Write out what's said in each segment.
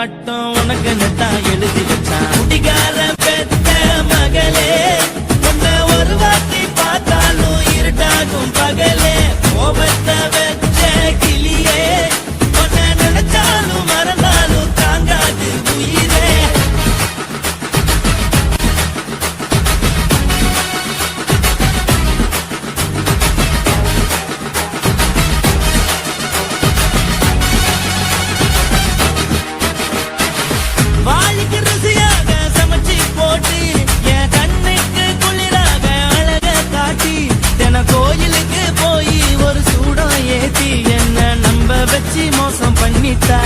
மட்டும் உனக்குன்னு தான் எழுதி வச்சான். குடிகார பெத்த மகளே, உன்னை ஒரு வாட்டி பார்த்தாலும் இருட்டாகும் பகலே. கோபத்தை வச்ச கிளியே, உன்னை நினைச்சாலும் மறந்தாலும் தாங்காது உயிரே. வாளிக்கு ருசியாக சமைச்சு போட்டு என் கண்ணுக்கு குளிராக அழக காட்டி தின கோயிலுக்கு போய் ஒரு சூடம் ஏத்தி என்ன நம்ப வச்சு மோசம் பண்ணிட்டா.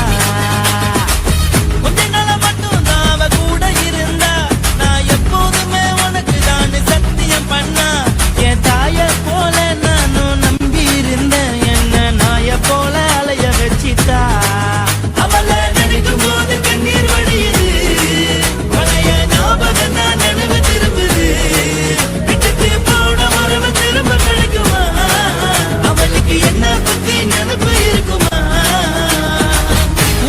கொஞ்ச நாள மட்டும் தான் அவ கூட இருந்தா, நான் எப்போதுமே உனக்கு தான் சத்தியம் பண்ணா. என் தாய போல நானும் நம்பி இருந்தேன், என்ன நாய போல அலைய வச்சிட்டா. அவளை நினைக்கும் போது கண்ணீர் வடியுது, பழைய ஞாபகம் நான் நினைவு திரும்புது. விட்டுட்டு போன உறவு திரும்ப கிடைக்குமா? அவளுக்கு என்ன பத்தி நினைப்பு இருக்குமா?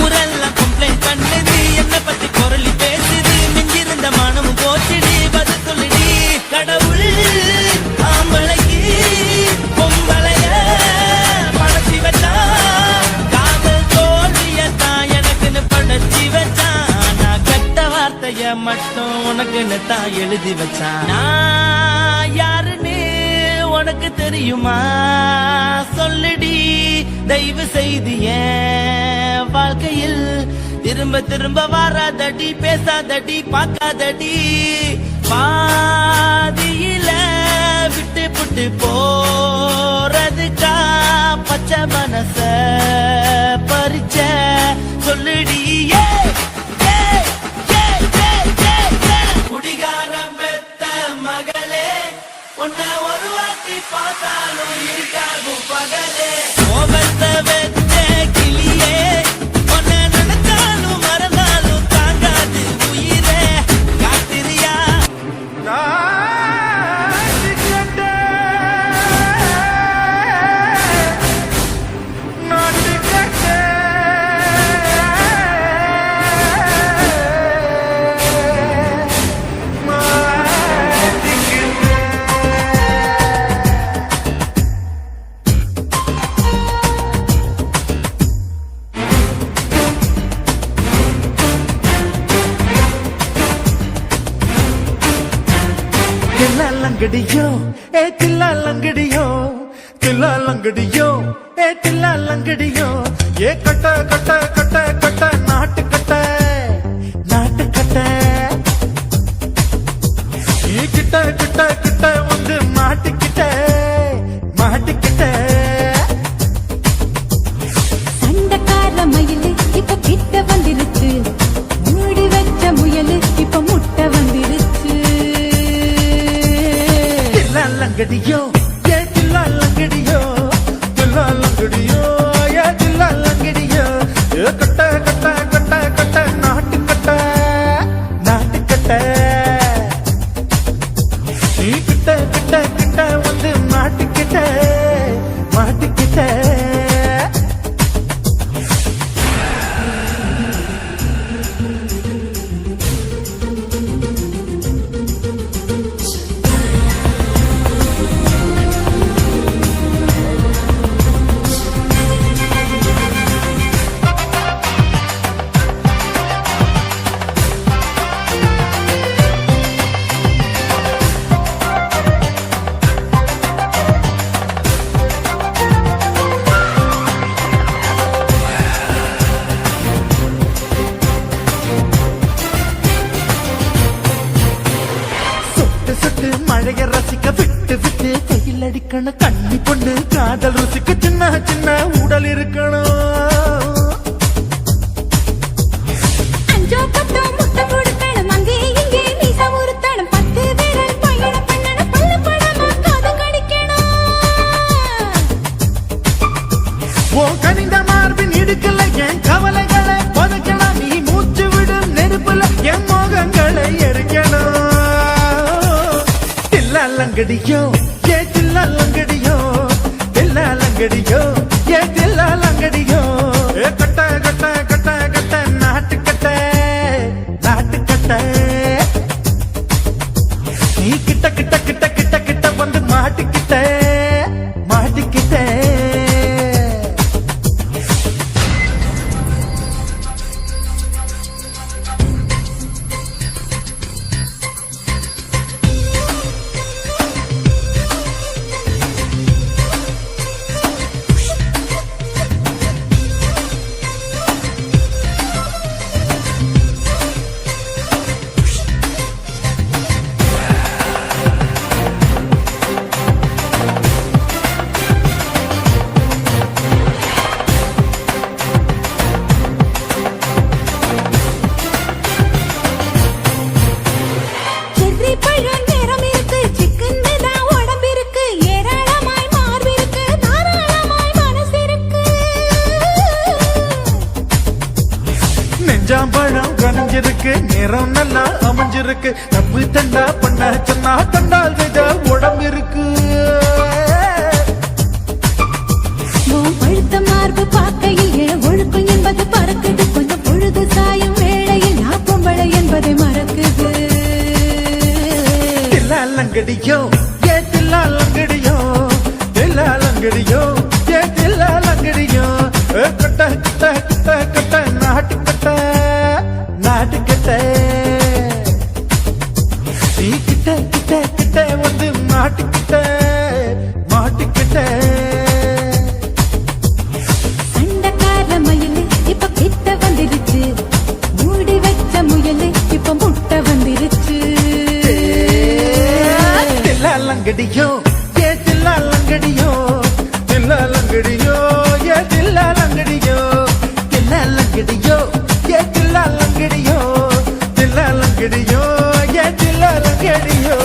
ஊரெல்லாம் கம்ப்ளைண்ட் பண்ணுது, என்ன பத்தி குரலி பேசுது. மிஞ்சிருந்த மனமும் போச்சுடி, பதில் சொல்லுடி. கடவுள் ஆம்பளைக்கு பொம்பளைய படைச்சி வச்சான், காதல் தோல்வியத்தான் எனக்குன்னு படைச்சி வச்சான். நான் கெட்ட வார்த்தைய மட்டும் உனக்குன்னு தான் எழுதி வச்சான். நான் யாருன்னு உனக்கு தெரியுமா? சொல்லுடி தயவு செய்து என் வாழ்க்கையில் திரும்ப திரும்ப வராதடி, பேசாதடி, பார்க்காதடி. பாதியில விட்டு புட்டு போறதுக்கா பச்சை மனச பறிச்ச சொல்லுடி. குடிகாரம் பெத்த மகளே, உன்னை ஒரு வாட்டி பார்த்தாலும் இருக்காகும் பகலே. கோபத்தை வச்ச கிளியே, உன்னை நினைச்சாலும் மறந்தாலும் தாங்காது உயிரே. காத்திரியா லங்கடியோ ஏ தில்லா லங்கடியோ, தில்லா லங்கடியோ ஏ தில்லா லங்கடியோ. ஏ கட்ட கட்ட கட்ட கட்ட நாட்டு கட்ட, நாட்டு கட்ட. நீ கிட்ட கிட்ட கிட்ட வந்து மாட்டிக்கிட்ட, மாட்டிக்கிட்ட. சண்டக்கார மயிலு இப்ப கிட்ட வந்துருச்சு, மூடி வச்ச முயலு இப்ப முட்டை வந்துருச்சு. லங்கடியோ ஏ தில்லா லங்கடியோ, தில்லா லங்கடியோ ஏ தில்லா லங்கடியோ. ஏ கட்ட கட்ட கட்ட கட்ட நாட்டு கட்ட, நாட்டு கட்ட. நீ கிட்ட கிட்ட கிட்ட வந்து மாட்டிக்கிட்ட, மாட்டிக்கிட்ட. மழைய ரசிக்க விட்டு விட்டு கையில் அடிக்கணும். கண்ணி பொண்ணு காதல் ருசிக்க சின்ன சின்ன உடல் இருக்கணும். அஞ்சோ பத்தோ முட்டை கொடுக்கணும், அங்கே இங்கே மீச உருத்தணும். 10 விரல் பயணம் பண்ணணும், பல்ல படமா காது கடிக்கணும். ஓ கனிந்த மார்பின் இடுக்கல என் கவலைகளை பதுக்கணும். நீ மூச்சு விடும் நெருப்புல என் மோகங்களை எரிக்கணும். லங்கடியோ ஏ தில்லா லங்கடியோ, தில்லா லங்கடியோ ஏ தில்லா லங்கடியோ. கட்ட கட்ட கட்ட கட்ட நாட்டு கட்ட, இருக்கு நேரம் நல்லா அமைஞ்சிருக்கு தப்பு தண்டா பண்ண சொன்னா தண்டால் செய்த உடம்பு இருக்கு உன் பழுத்த மார்பு பார்க்கையில் என் ஒழுக்கம் என்பது பறக்குது கொஞ்சம் பொழுது சாயும் வேளையில் நான் பொம்பளை என்பதை மறக்குது தில்லாலங்கடியோ ஏ தில்லாலங்கடியோ தில்லாலங்கடியோ ஏ தில்லாலங்கடியோ கட்ட கட்ட கட்ட கட்ட நாட்டுக்கட்ட நாட்டுக்கட்ட நீ கிட்ட கிட்ட கிட்ட வந்து மாட்டுக்கிட்ட மாட்டுக்கிட்ட சண்டைக்கார மயிலு இப்ப கிட்ட வந்துருச்சு மூடி வச்ச முயலு இப்ப முட்டை வந்துருச்சு தில்லாலங்கடியோ ஏ தில்லாலங்கடியோ தில்லாலங்கடியோ ஏ தில்லாலங்கடியோ தில்லாலங்கடியோ ஏ தில்லாலங்கடியோ தில்லாலங்கடியோ ஏ தில்லாலங்கடியோ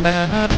na